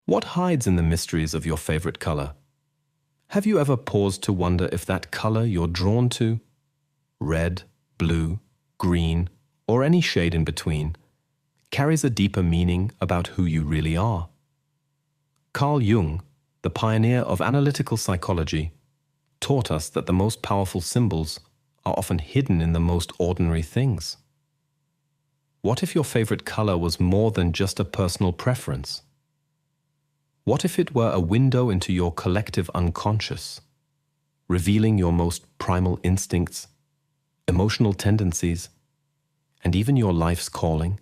What hides in the mysteries of your favorite color? Have you ever paused to wonder if that color you're drawn to, red, blue, green, or any shade in between, carries a deeper meaning about who you really are? Carl Jung, the pioneer of analytical psychology, taught us that the most powerful symbols are often hidden in the most ordinary things. What if your favorite color was more than just a personal preference? What if it were a window into your collective unconscious, revealing your most primal instincts, emotional tendencies, and even your life's calling?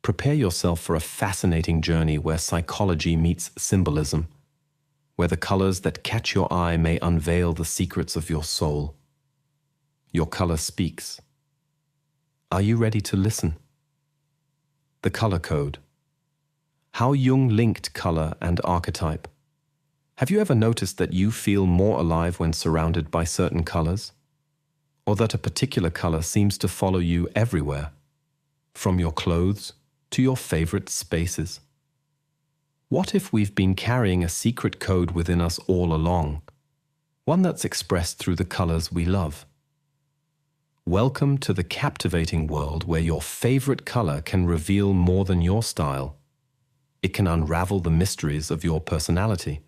Prepare yourself for a fascinating journey where psychology meets symbolism, where the colors that catch your eye may unveil the secrets of your soul. Your color speaks. Are you ready to listen? The color code. How Jung linked color and archetype. Have you ever noticed that you feel more alive when surrounded by certain colors? Or that a particular color seems to follow you everywhere, from your clothes to your favorite spaces? What if we've been carrying a secret code within us all along, one that's expressed through the colors we love? Welcome to the captivating world where your favorite color can reveal more than your style. It can unravel the mysteries of your personality.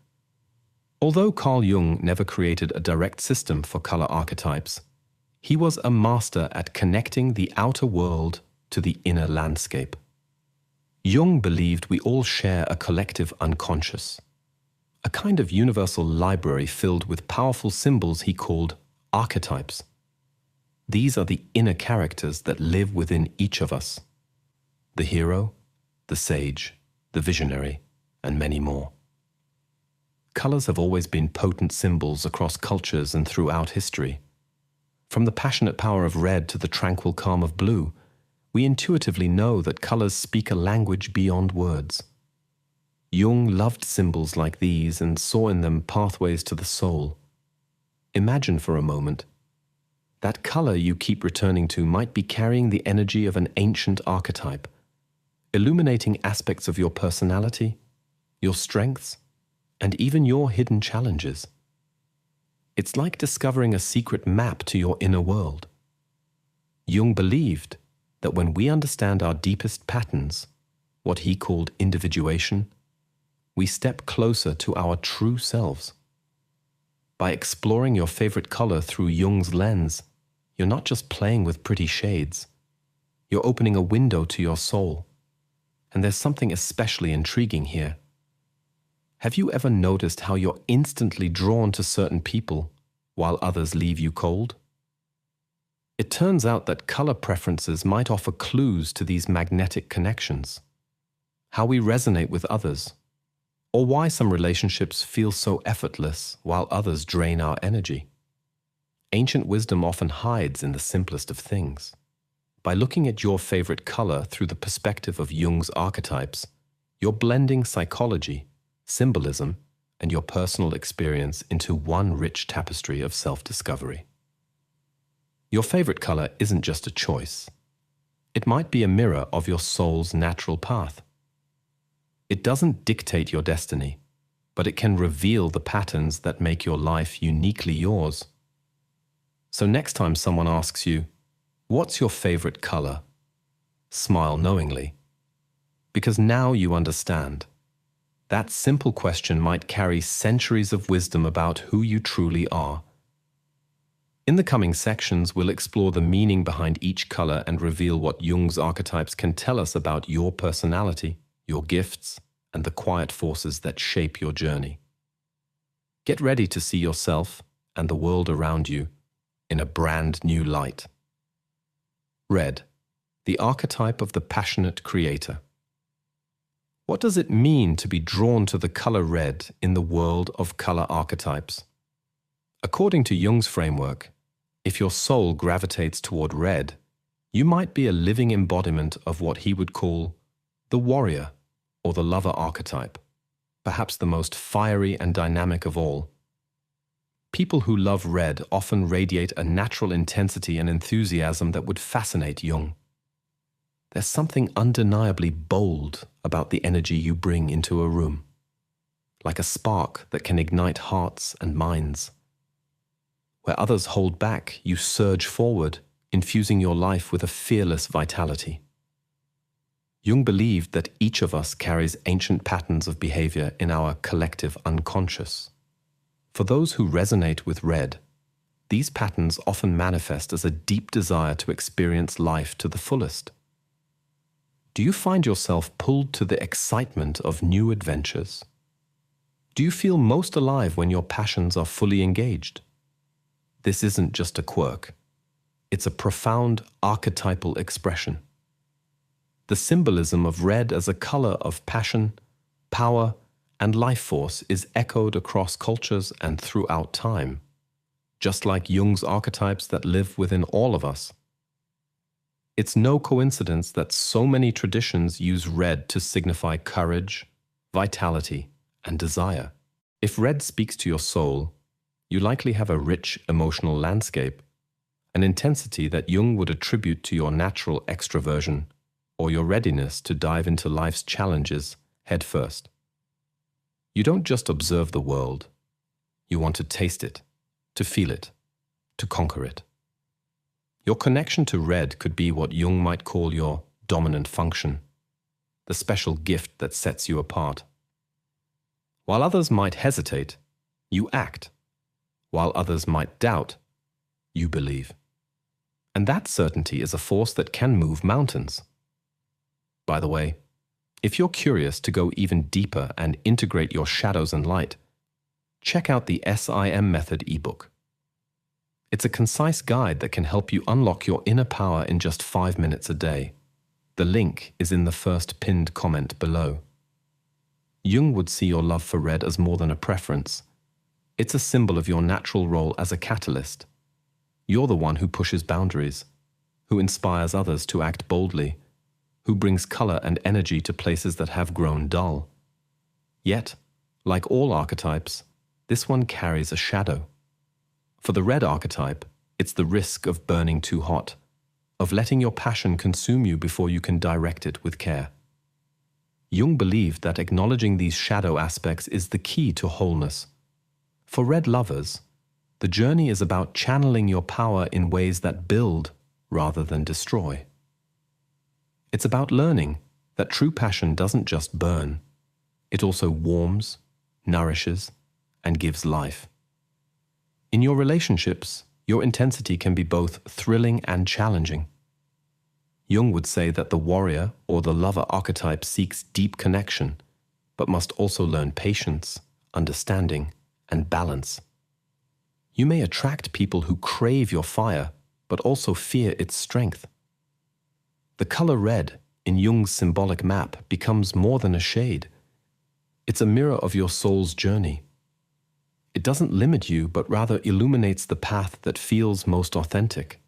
Although Carl Jung never created a direct system for color archetypes, he was a master at connecting the outer world to the inner landscape. Jung believed we all share a collective unconscious, a kind of universal library filled with powerful symbols he called archetypes. These are the inner characters that live within each of us: the hero, the sage, the visionary, and many more. Colors have always been potent symbols across cultures and throughout history. From the passionate power of red to the tranquil calm of blue, we intuitively know that colors speak a language beyond words. Jung loved symbols like these and saw in them pathways to the soul. Imagine for a moment. That color you keep returning to might be carrying the energy of an ancient archetype, illuminating aspects of your personality, your strengths, and even your hidden challenges. It's like discovering a secret map to your inner world. Jung believed that when we understand our deepest patterns, what he called individuation, we step closer to our true selves. By exploring your favorite color through Jung's lens, you're not just playing with pretty shades. You're opening a window to your soul. And there's something especially intriguing here. Have you ever noticed how you're instantly drawn to certain people while others leave you cold? It turns out that color preferences might offer clues to these magnetic connections, how we resonate with others, or why some relationships feel so effortless while others drain our energy. Ancient wisdom often hides in the simplest of things. By looking at your favorite color through the perspective of Jung's archetypes, you're blending psychology, symbolism, and your personal experience into one rich tapestry of self-discovery. Your favorite color isn't just a choice. It might be a mirror of your soul's natural path. It doesn't dictate your destiny, but it can reveal the patterns that make your life uniquely yours. So next time someone asks you, "What's your favorite color?" smile knowingly, because now you understand. That simple question might carry centuries of wisdom about who you truly are. In the coming sections, we'll explore the meaning behind each color and reveal what Jung's archetypes can tell us about your personality, your gifts, and the quiet forces that shape your journey. Get ready to see yourself and the world around you in a brand new light. Red, the archetype of the passionate creator. What does it mean to be drawn to the color red in the world of color archetypes? According to Jung's framework, if your soul gravitates toward red, you might be a living embodiment of what he would call the warrior or the lover archetype, perhaps the most fiery and dynamic of all. People who love red often radiate a natural intensity and enthusiasm that would fascinate Jung. There's something undeniably bold about the energy you bring into a room. like a spark that can ignite hearts and minds. Where others hold back, you surge forward, infusing your life with a fearless vitality. Jung believed that each of us carries ancient patterns of behavior in our collective unconscious. For those who resonate with red, these patterns often manifest as a deep desire to experience life to the fullest. Do you find yourself pulled to the excitement of new adventures? Do you feel most alive when your passions are fully engaged? This isn't just a quirk. It's a profound archetypal expression. The symbolism of red as a color of passion, power, and life force is echoed across cultures and throughout time, just like Jung's archetypes that live within all of us. It's no coincidence that so many traditions use red to signify courage, vitality, and desire. If red speaks to your soul, you likely have a rich emotional landscape, an intensity that Jung would attribute to your natural extroversion or your readiness to dive into life's challenges head first. You don't just observe the world, you want to taste it, to feel it, to conquer it. Your connection to red could be what Jung might call your dominant function, the special gift that sets you apart. While others might hesitate, you act. While others might doubt, you believe. And that certainty is a force that can move mountains. By the way, if you're curious to go even deeper and integrate your shadows and light, check out the SIM Method ebook. It's a concise guide that can help you unlock your inner power in just 5 minutes a day. The link is in the first pinned comment below. Jung would see your love for red as more than a preference. It's a symbol of your natural role as a catalyst. You're the one who pushes boundaries, who inspires others to act boldly, who brings color and energy to places that have grown dull. Yet, like all archetypes, this one carries a shadow. For the red archetype, it's the risk of burning too hot, of letting your passion consume you before you can direct it with care. Jung believed that acknowledging these shadow aspects is the key to wholeness. For red lovers, the journey is about channeling your power in ways that build rather than destroy. It's about learning that true passion doesn't just burn, it also warms, nourishes, and gives life. In your relationships, your intensity can be both thrilling and challenging. Jung would say that the warrior or the lover archetype seeks deep connection, but must also learn patience, understanding, and balance. You may attract people who crave your fire, but also fear its strength. The color red in Jung's symbolic map becomes more than a shade. It's a mirror of your soul's journey. It doesn't limit you, but rather illuminates the path that feels most authentic.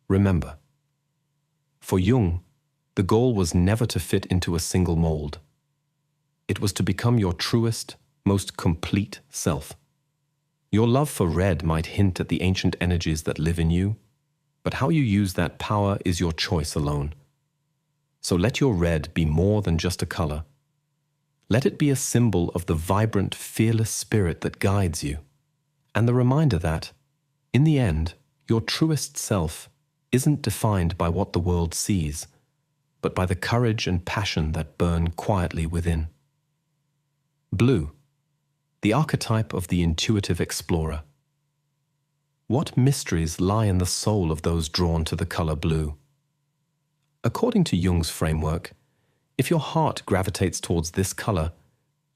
Remember, for Jung, the goal was never to fit into a single mold. It was to become your truest, most complete self. Your love for red might hint at the ancient energies that live in you, but how you use that power is your choice alone. So let your red be more than just a color. Let it be a symbol of the vibrant, fearless spirit that guides you, and the reminder that, in the end, your truest self isn't defined by what the world sees, but by the courage and passion that burn quietly within. Blue, the archetype of the intuitive explorer. What mysteries lie in the soul of those drawn to the color blue? According to Jung's framework, if your heart gravitates towards this color,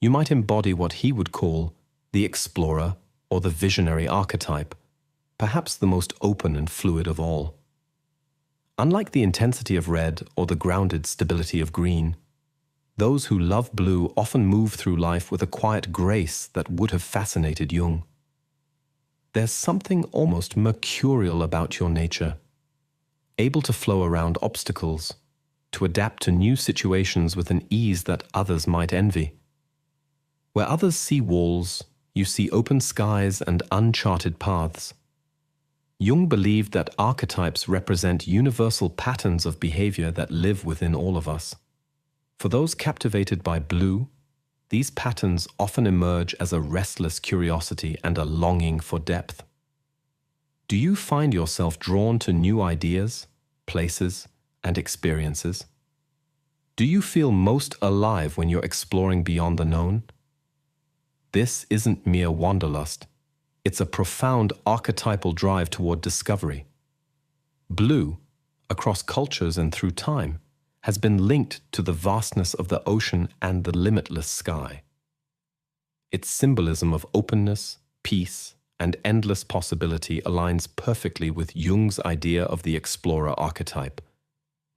you might embody what he would call the explorer or the visionary archetype, perhaps the most open and fluid of all. Unlike the intensity of red or the grounded stability of green, those who love blue often move through life with a quiet grace that would have fascinated Jung. There's something almost mercurial about your nature, able to flow around obstacles, to adapt to new situations with an ease that others might envy. Where others see walls, you see open skies and uncharted paths. Jung believed that archetypes represent universal patterns of behavior that live within all of us. For those captivated by blue, these patterns often emerge as a restless curiosity and a longing for depth. Do you find yourself drawn to new ideas, places, and experiences? Do you feel most alive when you're exploring beyond the known? This isn't mere wanderlust. It's a profound archetypal drive toward discovery. Blue, across cultures and through time, has been linked to the vastness of the ocean and the limitless sky. Its symbolism of openness, peace, and endless possibility aligns perfectly with Jung's idea of the explorer archetype,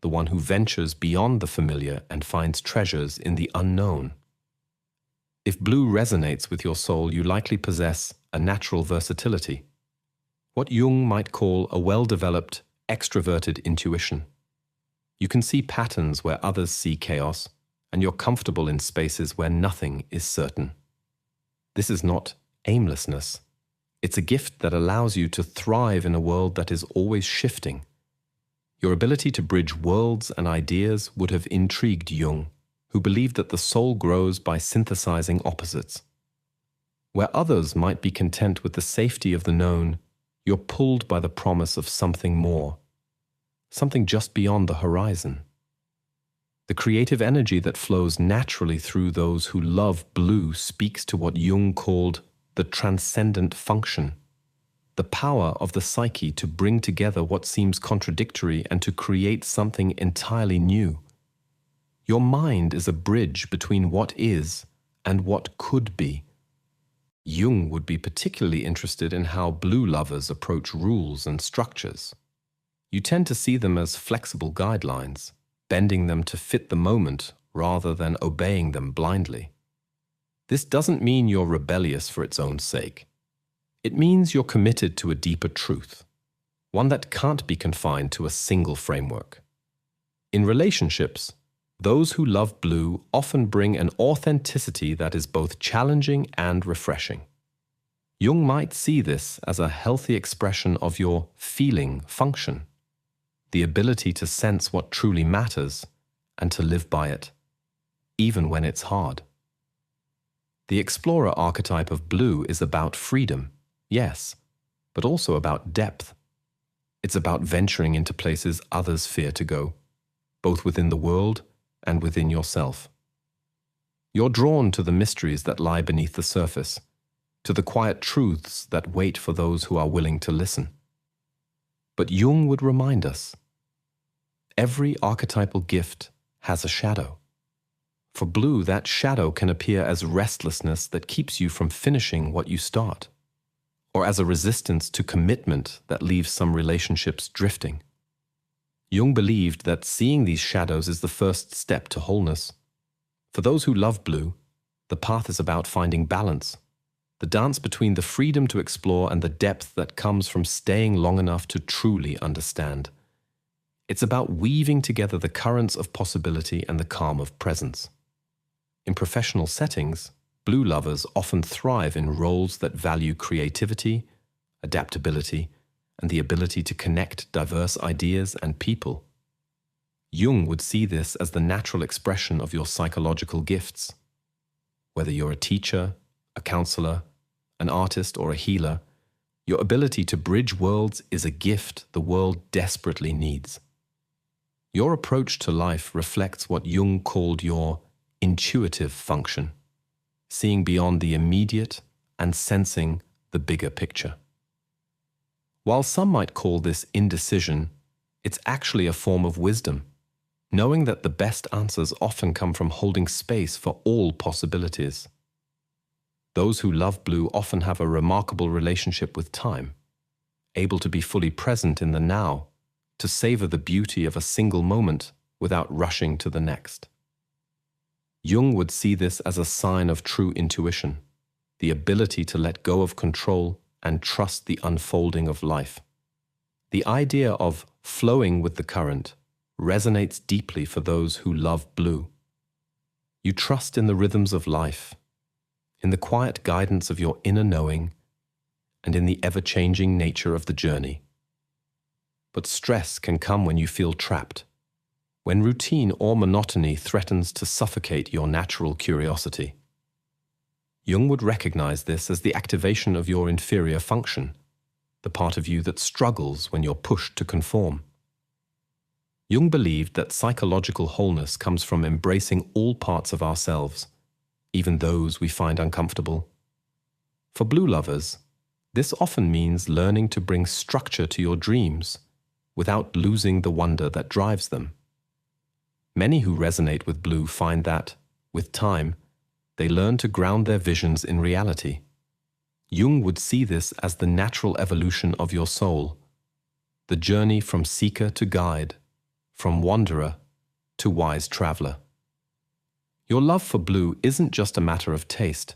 the one who ventures beyond the familiar and finds treasures in the unknown. If blue resonates with your soul, you likely possess a natural versatility, what Jung might call a well-developed, extroverted intuition. You can see patterns where others see chaos, and you're comfortable in spaces where nothing is certain. This is not aimlessness. It's a gift that allows you to thrive in a world that is always shifting. Your ability to bridge worlds and ideas would have intrigued Jung, who believed that the soul grows by synthesizing opposites. Where others might be content with the safety of the known, you're pulled by the promise of something more, something just beyond the horizon. The creative energy that flows naturally through those who love blue speaks to what Jung called the transcendent function, the power of the psyche to bring together what seems contradictory and to create something entirely new. Your mind is a bridge between what is and what could be. Jung would be particularly interested in how blue lovers approach rules and structures. You tend to see them as flexible guidelines, bending them to fit the moment rather than obeying them blindly. This doesn't mean you're rebellious for its own sake. It means you're committed to a deeper truth, one that can't be confined to a single framework. In relationships, those who love blue often bring an authenticity that is both challenging and refreshing. Jung might see this as a healthy expression of your feeling function, the ability to sense what truly matters and to live by it, even when it's hard. The explorer archetype of blue is about freedom, yes, but also about depth. It's about venturing into places others fear to go, both within the world and within yourself. You're drawn to the mysteries that lie beneath the surface, to the quiet truths that wait for those who are willing to listen. But Jung would remind us, every archetypal gift has a shadow. For blue, that shadow can appear as restlessness that keeps you from finishing what you start, or as a resistance to commitment that leaves some relationships drifting. Jung believed that seeing these shadows is the first step to wholeness. For those who love blue, the path is about finding balance, the dance between the freedom to explore and the depth that comes from staying long enough to truly understand. It's about weaving together the currents of possibility and the calm of presence. In professional settings, blue lovers often thrive in roles that value creativity, adaptability, and the ability to connect diverse ideas and people. Jung would see this as the natural expression of your psychological gifts. Whether you're a teacher, a counselor, an artist, or a healer, your ability to bridge worlds is a gift the world desperately needs. Your approach to life reflects what Jung called your intuitive function, seeing beyond the immediate and sensing the bigger picture. While some might call this indecision, it's actually a form of wisdom, knowing that the best answers often come from holding space for all possibilities. Those who love blue often have a remarkable relationship with time, able to be fully present in the now, to savor the beauty of a single moment without rushing to the next. Jung would see this as a sign of true intuition, the ability to let go of control and trust the unfolding of life. The idea of flowing with the current resonates deeply for those who love blue. You trust in the rhythms of life, in the quiet guidance of your inner knowing, and in the ever-changing nature of the journey. But stress can come when you feel trapped, when routine or monotony threatens to suffocate your natural curiosity. Jung would recognize this as the activation of your inferior function, the part of you that struggles when you're pushed to conform. Jung believed that psychological wholeness comes from embracing all parts of ourselves, even those we find uncomfortable. For blue lovers, this often means learning to bring structure to your dreams without losing the wonder that drives them. Many who resonate with blue find that, with time, they learn to ground their visions in reality. Jung would see this as the natural evolution of your soul, the journey from seeker to guide, from wanderer to wise traveler. Your love for blue isn't just a matter of taste.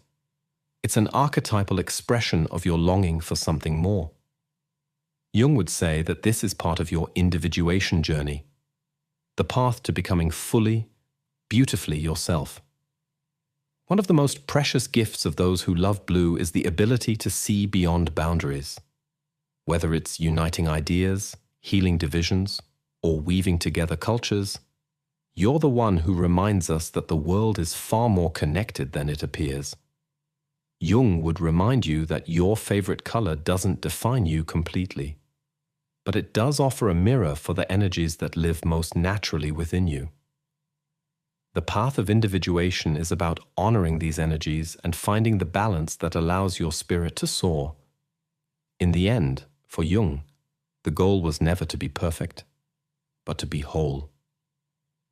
It's an archetypal expression of your longing for something more. Jung would say that this is part of your individuation journey, the path to becoming fully, beautifully yourself. One of the most precious gifts of those who love blue is the ability to see beyond boundaries. Whether it's uniting ideas, healing divisions, or weaving together cultures, you're the one who reminds us that the world is far more connected than it appears. Jung would remind you that your favorite color doesn't define you completely, but it does offer a mirror for the energies that live most naturally within you. The path of individuation is about honoring these energies and finding the balance that allows your spirit to soar. In the end, for Jung, the goal was never to be perfect, but to be whole.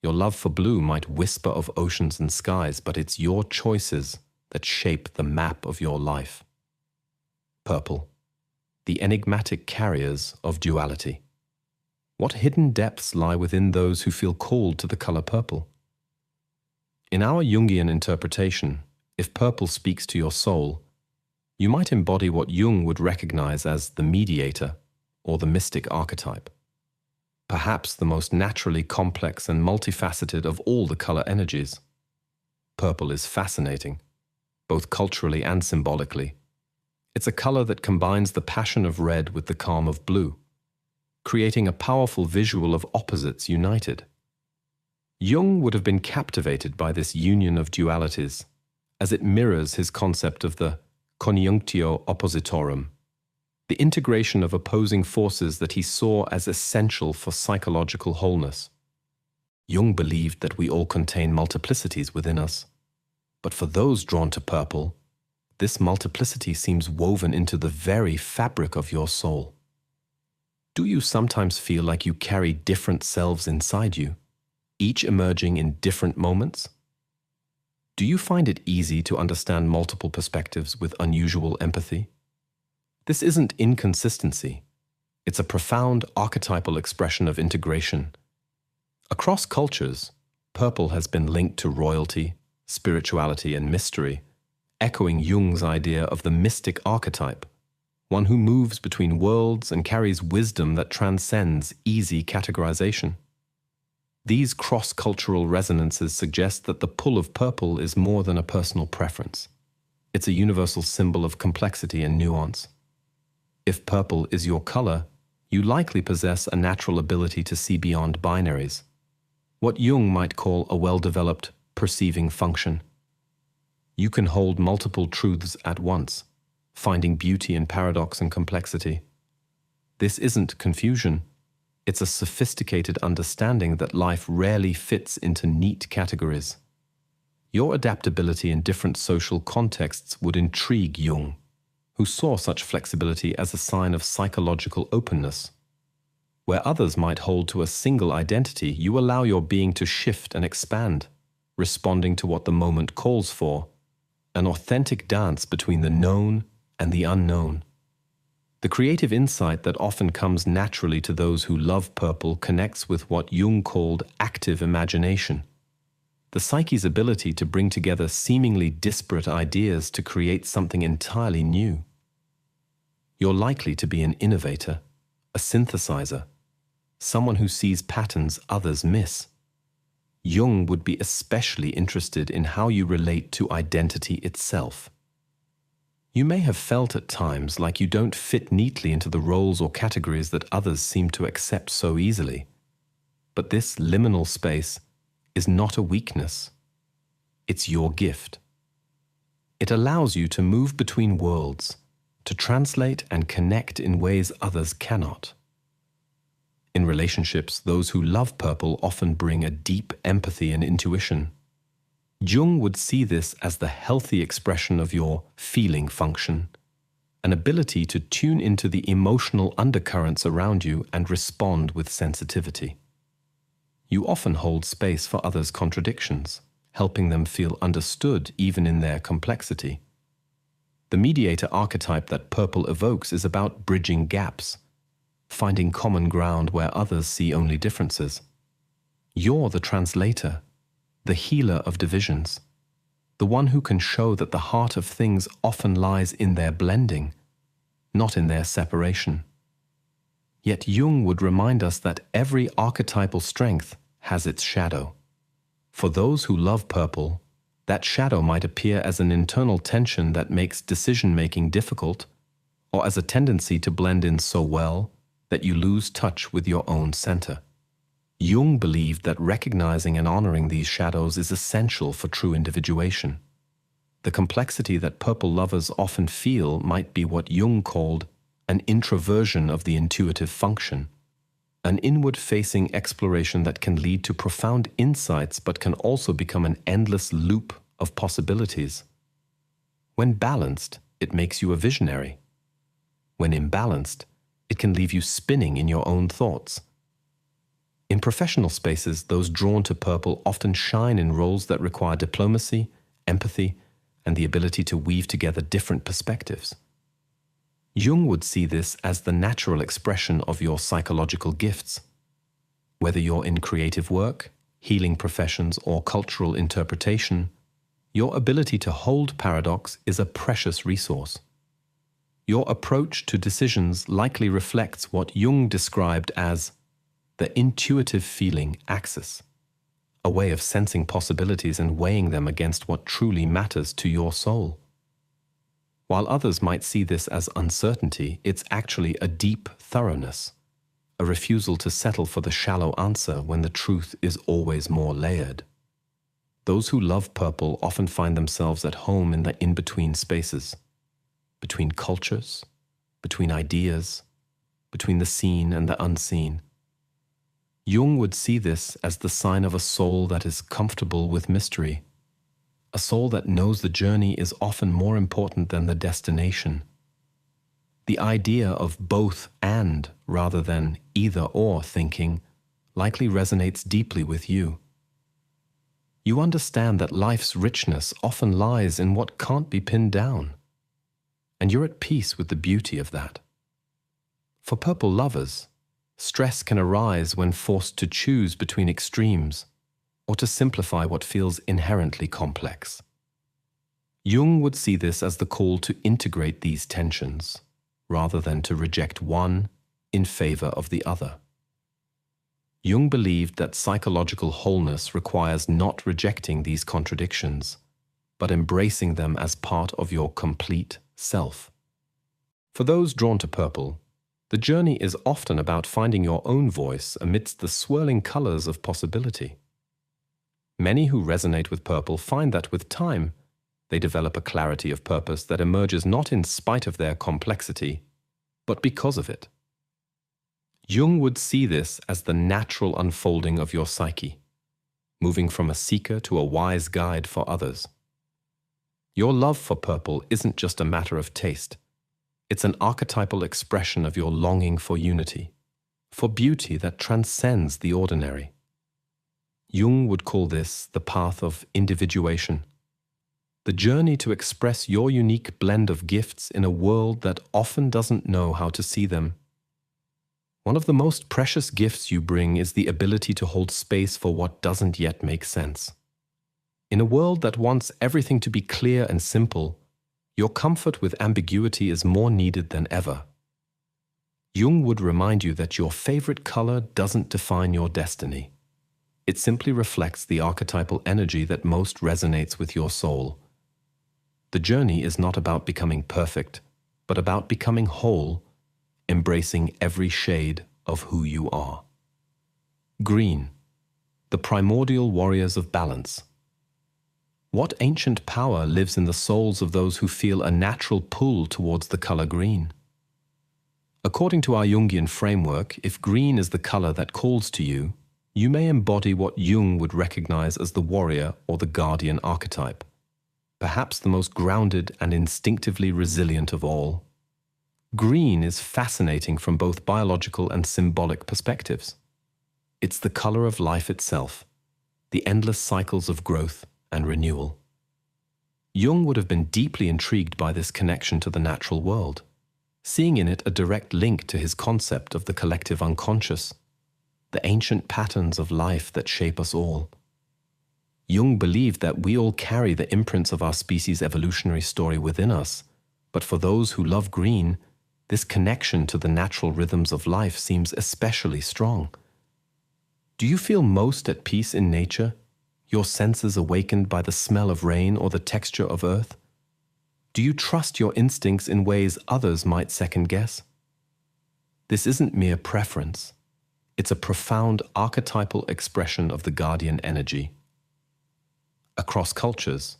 Your love for blue might whisper of oceans and skies, but it's your choices that shape the map of your life. Purple, the enigmatic carriers of duality. What hidden depths lie within those who feel called to the color purple? In our Jungian interpretation, if purple speaks to your soul, you might embody what Jung would recognize as the mediator or the mystic archetype. Perhaps the most naturally complex and multifaceted of all the color energies. Purple is fascinating, both culturally and symbolically. It's a color that combines the passion of red with the calm of blue, creating a powerful visual of opposites united. Jung would have been captivated by this union of dualities, as it mirrors his concept of the conjunctio oppositorum, the integration of opposing forces that he saw as essential for psychological wholeness. Jung believed that we all contain multiplicities within us, but for those drawn to purple, this multiplicity seems woven into the very fabric of your soul. Do you sometimes feel like you carry different selves inside you, each emerging in different moments? Do you find it easy to understand multiple perspectives with unusual empathy? This isn't inconsistency. It's a profound archetypal expression of integration. Across cultures, purple has been linked to royalty, spirituality, and mystery, echoing Jung's idea of the mystic archetype, one who moves between worlds and carries wisdom that transcends easy categorization. These cross-cultural resonances suggest that the pull of purple is more than a personal preference. It's a universal symbol of complexity and nuance. If purple is your color, you likely possess a natural ability to see beyond binaries, what Jung might call a well-developed perceiving function. You can hold multiple truths at once, finding beauty in paradox and complexity. This isn't confusion. It's a sophisticated understanding that life rarely fits into neat categories. Your adaptability in different social contexts would intrigue Jung, who saw such flexibility as a sign of psychological openness. Where others might hold to a single identity, you allow your being to shift and expand, responding to what the moment calls for, an authentic dance between the known and the unknown. The creative insight that often comes naturally to those who love purple connects with what Jung called active imagination, the psyche's ability to bring together seemingly disparate ideas to create something entirely new. You're likely to be an innovator, a synthesizer, someone who sees patterns others miss. Jung would be especially interested in how you relate to identity itself. You may have felt at times like you don't fit neatly into the roles or categories that others seem to accept so easily. But this liminal space is not a weakness. It's your gift. It allows you to move between worlds, to translate and connect in ways others cannot. In relationships, those who love purple often bring a deep empathy and intuition. Jung would see this as the healthy expression of your feeling function, an ability to tune into the emotional undercurrents around you and respond with sensitivity. You often hold space for others' contradictions, helping them feel understood even in their complexity. The mediator archetype that purple evokes is about bridging gaps, finding common ground where others see only differences. You're the translator, the healer of divisions, the one who can show that the heart of things often lies in their blending, not in their separation. Yet Jung would remind us that every archetypal strength has its shadow. For those who love purple, that shadow might appear as an internal tension that makes decision-making difficult, or as a tendency to blend in so well that you lose touch with your own center. Jung believed that recognizing and honoring these shadows is essential for true individuation. The complexity that purple lovers often feel might be what Jung called an introversion of the intuitive function, an inward-facing exploration that can lead to profound insights but can also become an endless loop of possibilities. When balanced, it makes you a visionary. When imbalanced, it can leave you spinning in your own thoughts. In professional spaces, those drawn to purple often shine in roles that require diplomacy, empathy, and the ability to weave together different perspectives. Jung would see this as the natural expression of your psychological gifts. Whether you're in creative work, healing professions, or cultural interpretation, your ability to hold paradox is a precious resource. Your approach to decisions likely reflects what Jung described as the intuitive feeling axis, a way of sensing possibilities and weighing them against what truly matters to your soul. While others might see this as uncertainty, it's actually a deep thoroughness, a refusal to settle for the shallow answer when the truth is always more layered. Those who love purple often find themselves at home in the in-between spaces, between cultures, between ideas, between the seen and the unseen. Jung would see this as the sign of a soul that is comfortable with mystery, a soul that knows the journey is often more important than the destination. The idea of both and rather than either or thinking likely resonates deeply with you. You understand that life's richness often lies in what can't be pinned down, and you're at peace with the beauty of that. For purple lovers, stress can arise when forced to choose between extremes or to simplify what feels inherently complex. Jung would see this as the call to integrate these tensions, rather than to reject one in favor of the other. Jung believed that psychological wholeness requires not rejecting these contradictions, but embracing them as part of your complete self. For those drawn to purple, the journey is often about finding your own voice amidst the swirling colors of possibility. Many who resonate with purple find that with time, they develop a clarity of purpose that emerges not in spite of their complexity, but because of it. Jung would see this as the natural unfolding of your psyche, moving from a seeker to a wise guide for others. Your love for purple isn't just a matter of taste. It's an archetypal expression of your longing for unity, for beauty that transcends the ordinary. Jung would call this the path of individuation, the journey to express your unique blend of gifts in a world that often doesn't know how to see them. One of the most precious gifts you bring is the ability to hold space for what doesn't yet make sense. In a world that wants everything to be clear and simple, your comfort with ambiguity is more needed than ever. Jung would remind you that your favorite color doesn't define your destiny. It simply reflects the archetypal energy that most resonates with your soul. The journey is not about becoming perfect, but about becoming whole, embracing every shade of who you are. Green, the primordial warriors of balance. What ancient power lives in the souls of those who feel a natural pull towards the color green? According to our Jungian framework, if green is the color that calls to you, you may embody what Jung would recognize as the warrior or the guardian archetype, perhaps the most grounded and instinctively resilient of all. Green is fascinating from both biological and symbolic perspectives. It's the color of life itself, the endless cycles of growth and renewal. Jung would have been deeply intrigued by this connection to the natural world, seeing in it a direct link to his concept of the collective unconscious, the ancient patterns of life that shape us all. Jung believed that we all carry the imprints of our species' evolutionary story within us, but for those who love green, this connection to the natural rhythms of life seems especially strong. Do you feel most at peace in nature, your senses awakened by the smell of rain or the texture of earth? Do you trust your instincts in ways others might second-guess? This isn't mere preference. It's a profound archetypal expression of the guardian energy. Across cultures,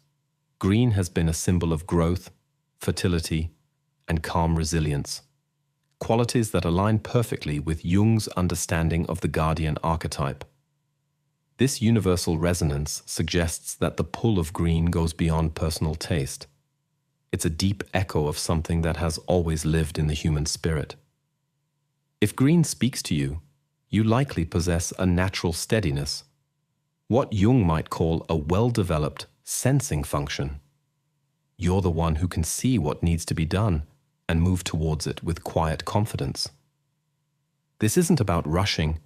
green has been a symbol of growth, fertility, and calm resilience, qualities that align perfectly with Jung's understanding of the guardian archetype. This universal resonance suggests that the pull of green goes beyond personal taste. It's a deep echo of something that has always lived in the human spirit. If green speaks to you, you likely possess a natural steadiness, what Jung might call a well-developed sensing function. You're the one who can see what needs to be done and move towards it with quiet confidence. This isn't about rushing,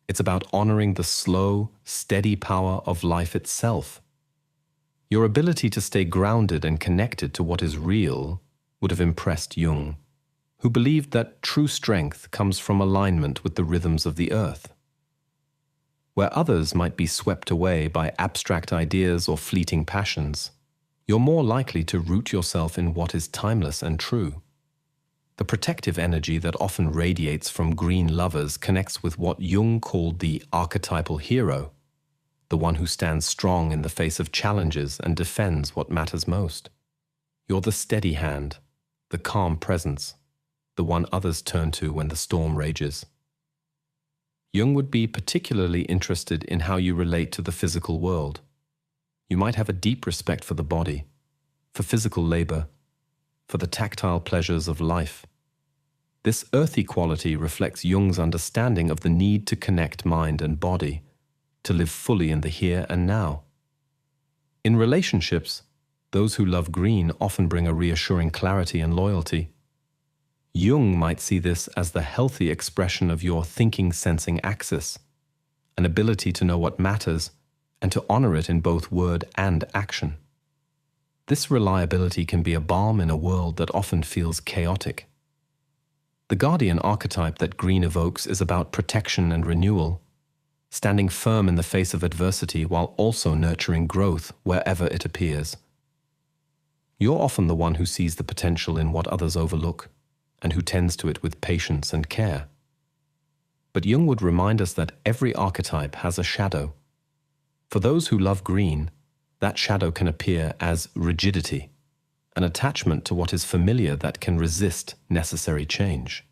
it's about honoring the slow, steady power of life itself. Your ability to stay grounded and connected to what is real would have impressed Jung, who believed that true strength comes from alignment with the rhythms of the earth. Where others might be swept away by abstract ideas or fleeting passions, you're more likely to root yourself in what is timeless and true. The protective energy that often radiates from green lovers connects with what Jung called the archetypal hero, the one who stands strong in the face of challenges and defends what matters most. You're the steady hand, the calm presence, the one others turn to when the storm rages. Jung would be particularly interested in how you relate to the physical world. You might have a deep respect for the body, for physical labor, for the tactile pleasures of life. This earthy quality reflects Jung's understanding of the need to connect mind and body, to live fully in the here and now. In relationships, those who love green often bring a reassuring clarity and loyalty. Jung might see this as the healthy expression of your thinking-sensing axis, an ability to know what matters and to honor it in both word and action. This reliability can be a balm in a world that often feels chaotic. The guardian archetype that green evokes is about protection and renewal, standing firm in the face of adversity while also nurturing growth wherever it appears. You're often the one who sees the potential in what others overlook, and who tends to it with patience and care. But Jung would remind us that every archetype has a shadow. For those who love green, that shadow can appear as rigidity, an attachment to what is familiar that can resist necessary change.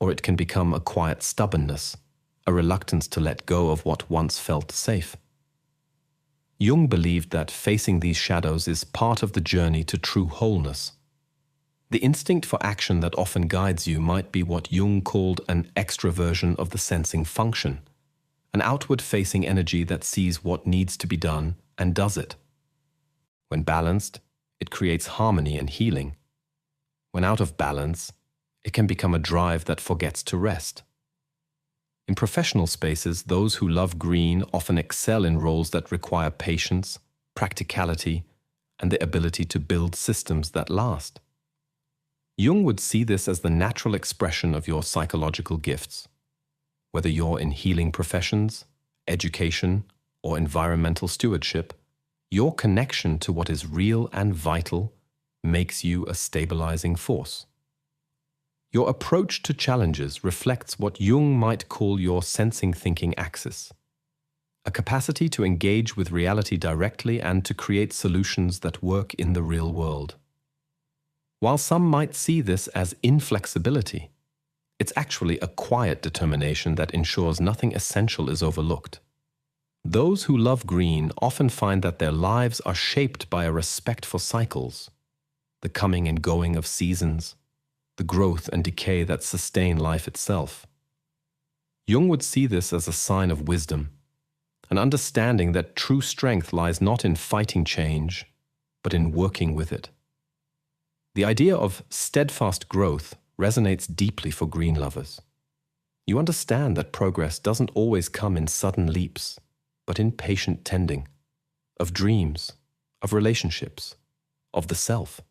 Or it can become a quiet stubbornness, a reluctance to let go of what once felt safe. Jung believed that facing these shadows is part of the journey to true wholeness. The instinct for action that often guides you might be what Jung called an extraversion of the sensing function, an outward-facing energy that sees what needs to be done and does it. When balanced, it creates harmony and healing. When out of balance, it can become a drive that forgets to rest. In professional spaces, those who love green often excel in roles that require patience, practicality, and the ability to build systems that last. Jung would see this as the natural expression of your psychological gifts. Whether you're in healing professions, education, or environmental stewardship, your connection to what is real and vital makes you a stabilizing force. Your approach to challenges reflects what Jung might call your sensing thinking axis, a capacity to engage with reality directly and to create solutions that work in the real world. While some might see this as inflexibility, it's actually a quiet determination that ensures nothing essential is overlooked. Those who love green often find that their lives are shaped by a respect for cycles, the coming and going of seasons, the growth and decay that sustain life itself. Jung would see this as a sign of wisdom, an understanding that true strength lies not in fighting change, but in working with it. The idea of steadfast growth resonates deeply for green lovers. You understand that progress doesn't always come in sudden leaps, but in patient tending, of dreams, of relationships, of the self.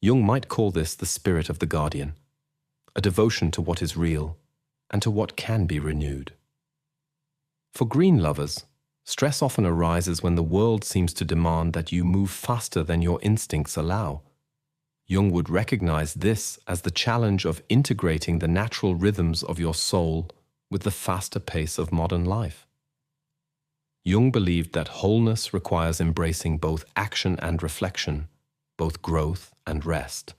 Jung might call this the spirit of the guardian, a devotion to what is real and to what can be renewed. For green lovers, stress often arises when the world seems to demand that you move faster than your instincts allow. Jung would recognize this as the challenge of integrating the natural rhythms of your soul with the faster pace of modern life. Jung believed that wholeness requires embracing both action and reflection, both growth and rest.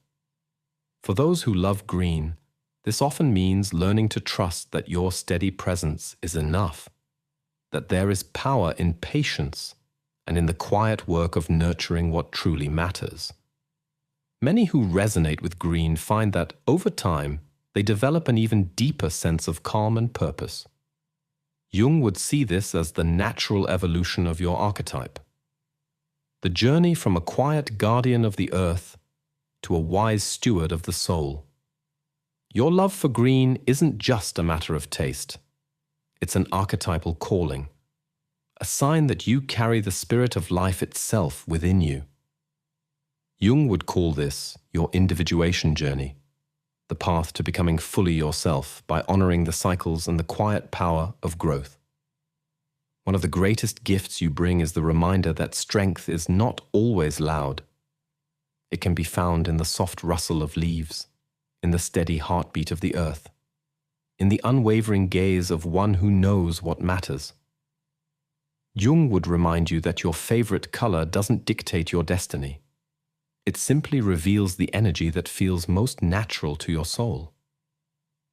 For those who love green, this often means learning to trust that your steady presence is enough, that there is power in patience and in the quiet work of nurturing what truly matters. Many who resonate with green find that, over time, they develop an even deeper sense of calm and purpose. Jung would see this as the natural evolution of your archetype. The journey from a quiet guardian of the earth to a wise steward of the soul. Your love for green isn't just a matter of taste. It's an archetypal calling, a sign that you carry the spirit of life itself within you. Jung would call this your individuation journey, the path to becoming fully yourself by honoring the cycles and the quiet power of growth. One of the greatest gifts you bring is the reminder that strength is not always loud. It can be found in the soft rustle of leaves, in the steady heartbeat of the earth, in the unwavering gaze of one who knows what matters. Jung would remind you that your favorite color doesn't dictate your destiny. It simply reveals the energy that feels most natural to your soul.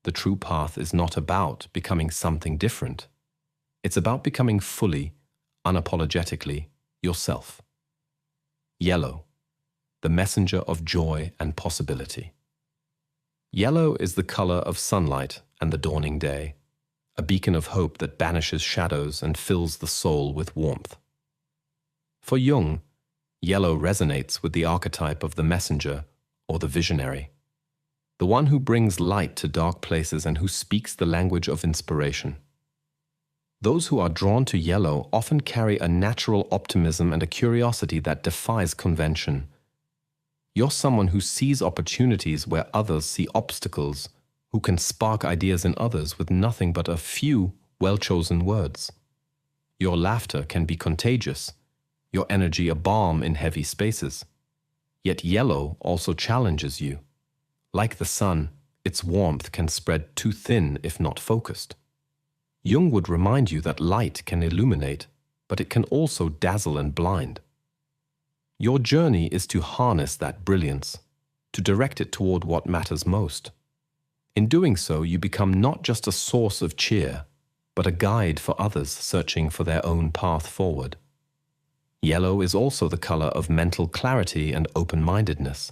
The true path is not about becoming something different. It's about becoming fully, unapologetically, yourself. Yellow, the messenger of joy and possibility. Yellow is the color of sunlight and the dawning day, a beacon of hope that banishes shadows and fills the soul with warmth. For Jung, yellow resonates with the archetype of the messenger or the visionary, the one who brings light to dark places and who speaks the language of inspiration. Those who are drawn to yellow often carry a natural optimism and a curiosity that defies convention. You're someone who sees opportunities where others see obstacles, who can spark ideas in others with nothing but a few well-chosen words. Your laughter can be contagious, your energy a balm in heavy spaces. Yet yellow also challenges you. Like the sun, its warmth can spread too thin if not focused. Jung would remind you that light can illuminate, but it can also dazzle and blind. Your journey is to harness that brilliance, to direct it toward what matters most. In doing so, you become not just a source of cheer, but a guide for others searching for their own path forward. Yellow is also the color of mental clarity and open-mindedness.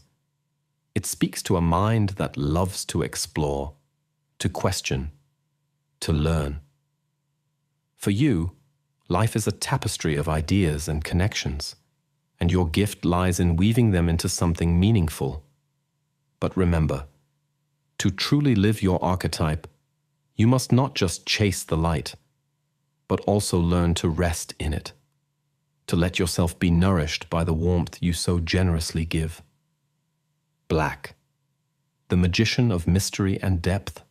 It speaks to a mind that loves to explore, to question, to learn. For you, life is a tapestry of ideas and connections, and your gift lies in weaving them into something meaningful. But remember, to truly live your archetype, you must not just chase the light, but also learn to rest in it, to let yourself be nourished by the warmth you so generously give. Black, the magician of mystery and depth.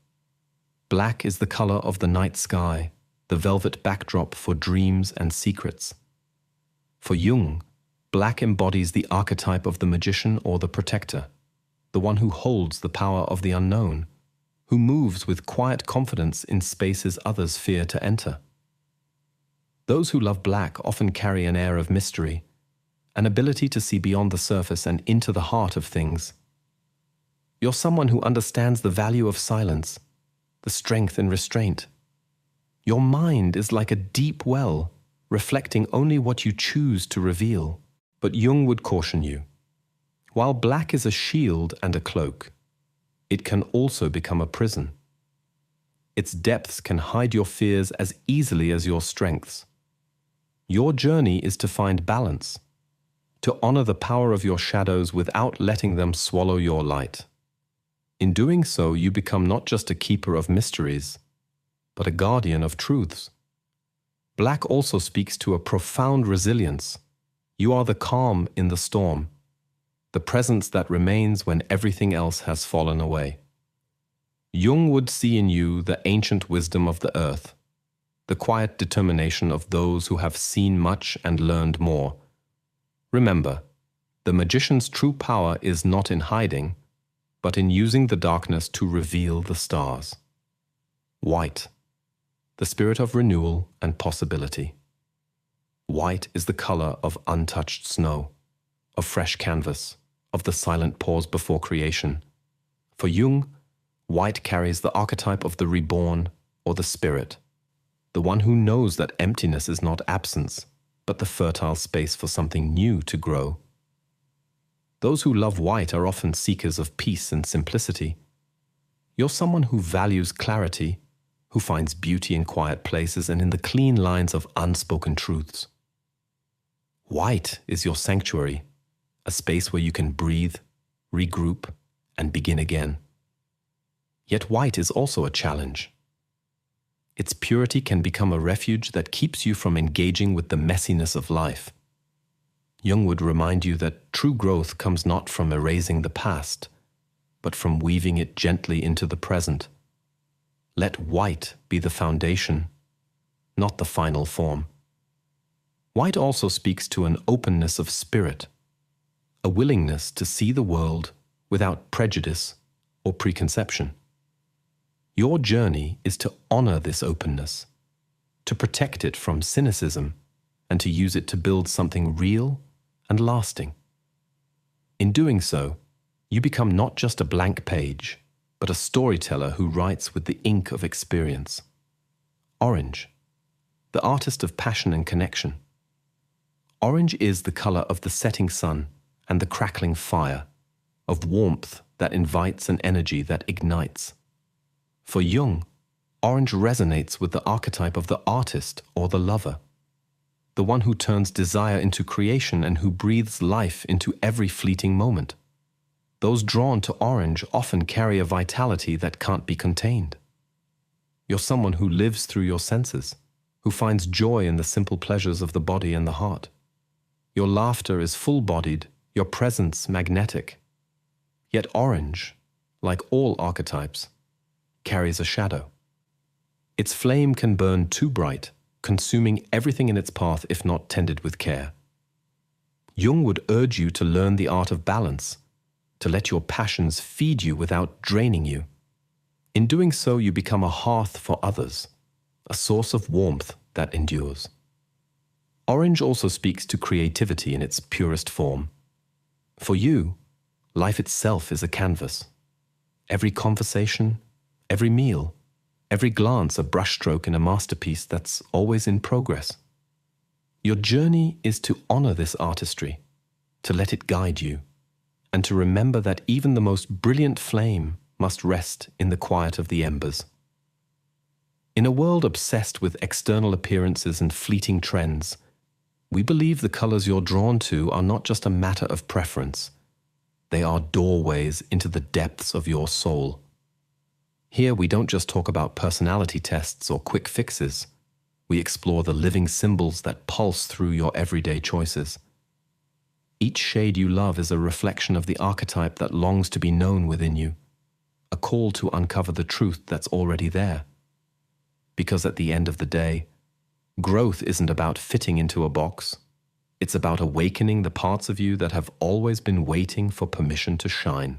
Black is the color of the night sky, the velvet backdrop for dreams and secrets. For Jung, black embodies the archetype of the magician or the protector, the one who holds the power of the unknown, who moves with quiet confidence in spaces others fear to enter. Those who love black often carry an air of mystery, an ability to see beyond the surface and into the heart of things. You're someone who understands the value of silence, the strength in restraint. Your mind is like a deep well, reflecting only what you choose to reveal. But Jung would caution you. While black is a shield and a cloak, it can also become a prison. Its depths can hide your fears as easily as your strengths. Your journey is to find balance, to honor the power of your shadows without letting them swallow your light. In doing so, you become not just a keeper of mysteries, but a guardian of truths. Black also speaks to a profound resilience. You are the calm in the storm, the presence that remains when everything else has fallen away. Jung would see in you the ancient wisdom of the earth, the quiet determination of those who have seen much and learned more. Remember, the magician's true power is not in hiding, but in using the darkness to reveal the stars. White, the spirit of renewal and possibility. White is the color of untouched snow, of fresh canvas, of the silent pause before creation. For Jung, white carries the archetype of the reborn or the spirit, the one who knows that emptiness is not absence, but the fertile space for something new to grow. Those who love white are often seekers of peace and simplicity. You're someone who values clarity, who finds beauty in quiet places and in the clean lines of unspoken truths. White is your sanctuary, a space where you can breathe, regroup, and begin again. Yet white is also a challenge. Its purity can become a refuge that keeps you from engaging with the messiness of life. Jung would remind you that true growth comes not from erasing the past, but from weaving it gently into the present. Let white be the foundation, not the final form. White also speaks to an openness of spirit, a willingness to see the world without prejudice or preconception. Your journey is to honor this openness, to protect it from cynicism, and to use it to build something real and lasting. In doing so, you become not just a blank page, but a storyteller who writes with the ink of experience. Orange, the artist of passion and connection. Orange is the color of the setting sun and the crackling fire, of warmth that invites and energy that ignites. For Jung, orange resonates with the archetype of the artist or the lover, the one who turns desire into creation and who breathes life into every fleeting moment. Those drawn to orange often carry a vitality that can't be contained. You're someone who lives through your senses, who finds joy in the simple pleasures of the body and the heart. Your laughter is full-bodied, your presence magnetic. Yet orange, like all archetypes, carries a shadow. Its flame can burn too bright, consuming everything in its path if not tended with care. Jung would urge you to learn the art of balance, to let your passions feed you without draining you. In doing so, you become a hearth for others, a source of warmth that endures. Orange also speaks to creativity in its purest form. For you, life itself is a canvas. Every conversation, every meal, every glance a brushstroke in a masterpiece that's always in progress. Your journey is to honor this artistry, to let it guide you, and to remember that even the most brilliant flame must rest in the quiet of the embers. In a world obsessed with external appearances and fleeting trends, we believe the colors you're drawn to are not just a matter of preference. They are doorways into the depths of your soul. Here we don't just talk about personality tests or quick fixes. We explore the living symbols that pulse through your everyday choices. Each shade you love is a reflection of the archetype that longs to be known within you, a call to uncover the truth that's already there. Because at the end of the day, growth isn't about fitting into a box. It's about awakening the parts of you that have always been waiting for permission to shine.